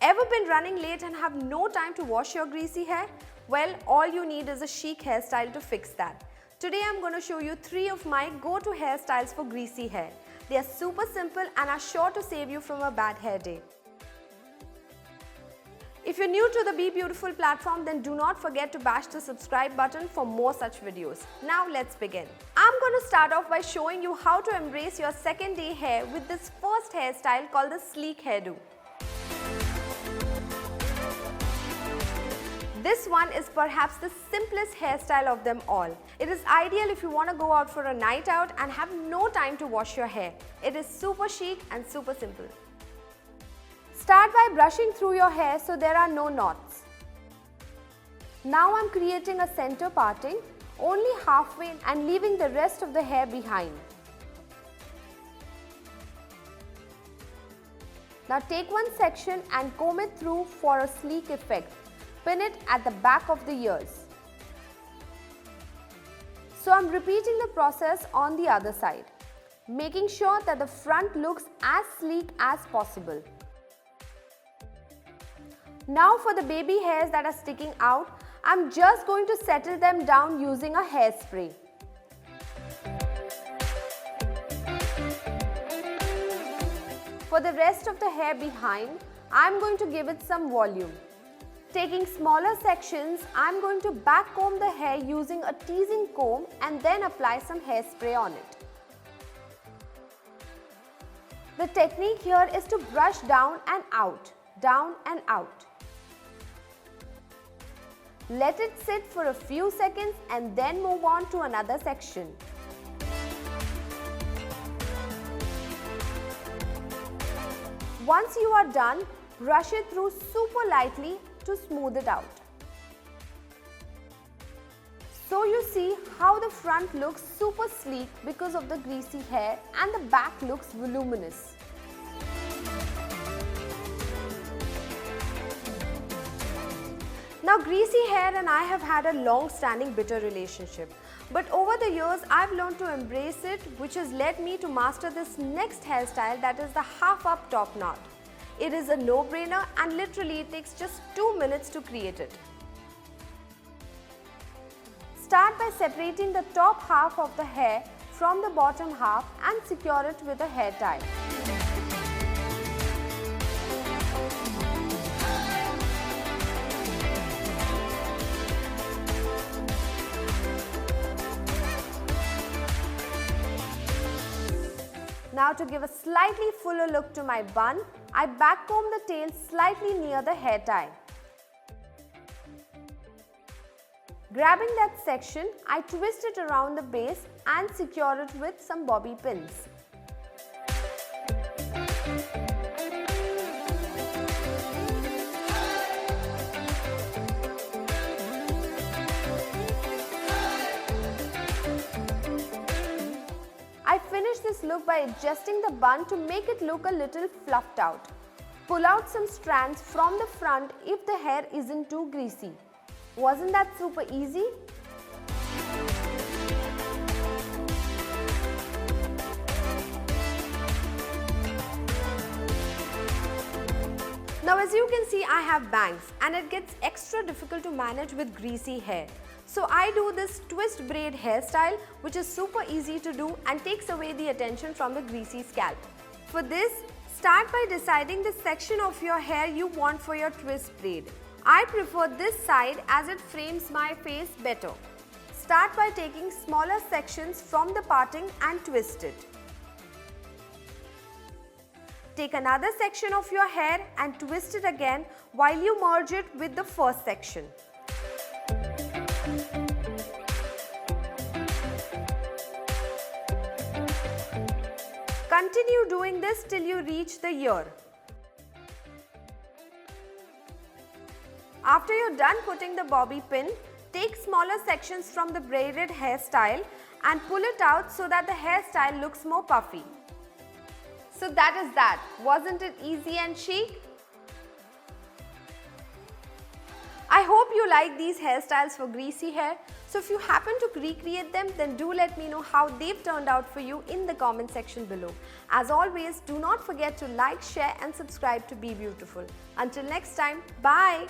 Ever been running late and have no time to wash your greasy hair? Well, all you need is a chic hairstyle to fix that. Today I'm going to show you 3 of my go-to hairstyles for greasy hair. They are super simple and are sure to save you from a bad hair day. If you're new to the Be Beautiful platform, then do not forget to bash the subscribe button for more such videos. Now let's begin. I'm going to start off by showing you how to embrace your second day hair with this first hairstyle called the sleek hairdo. This one is perhaps the simplest hairstyle of them all. It is ideal if you want to go out for a night out and have no time to wash your hair. It is super chic and super simple. Start by brushing through your hair so there are no knots. Now I'm creating a center parting only halfway and leaving the rest of the hair behind. Now take one section and comb it through for a sleek effect. Pin it at the back of the ears. So I'm repeating the process on the other side, making sure that the front looks as sleek as possible. Now for the baby hairs that are sticking out, I'm just going to settle them down using a hairspray. For the rest of the hair behind, I'm going to give it some volume. Taking smaller sections, I'm going to back comb the hair using a teasing comb and then apply some hairspray on it. The technique here is to brush down and out, down and out. Let it sit for a few seconds and then move on to another section. Once you are done, brush it through super lightly to smooth it out. So you see how the front looks super sleek because of the greasy hair and the back looks voluminous. Now greasy hair and I have had a long-standing bitter relationship, but over the years I've learned to embrace it, which has led me to master this next hairstyle, that is the half-up top knot. It is a no-brainer and literally it takes just 2 minutes to create it. Start by separating the top half of the hair from the bottom half and secure it with a hair tie. Now to give a slightly fuller look to my bun, I back comb the tail slightly near the hair tie. Grabbing that section, I twist it around the base and secure it with some bobby pins. I finish this look by adjusting the bun to make it look a little fluffed out. Pull out some strands from the front if the hair isn't too greasy. Wasn't that super easy? Now as you can see, I have bangs and it gets extra difficult to manage with greasy hair. So I do this twist braid hairstyle, which is super easy to do and takes away the attention from the greasy scalp. For this, start by deciding the section of your hair you want for your twist braid. I prefer this side as it frames my face better. Start by taking smaller sections from the parting and twist it. Take another section of your hair and twist it again while you merge it with the first section. Continue doing this till you reach the ear. After you're done putting the bobby pin, take smaller sections from the braided hairstyle and pull it out so that the hairstyle looks more puffy. So that is that. Wasn't it easy and chic? I hope you like these hairstyles for greasy hair. So if you happen to recreate them, then do let me know how they've turned out for you in the comment section below. As always, do not forget to like, share and subscribe to Be Beautiful. Until next time, bye!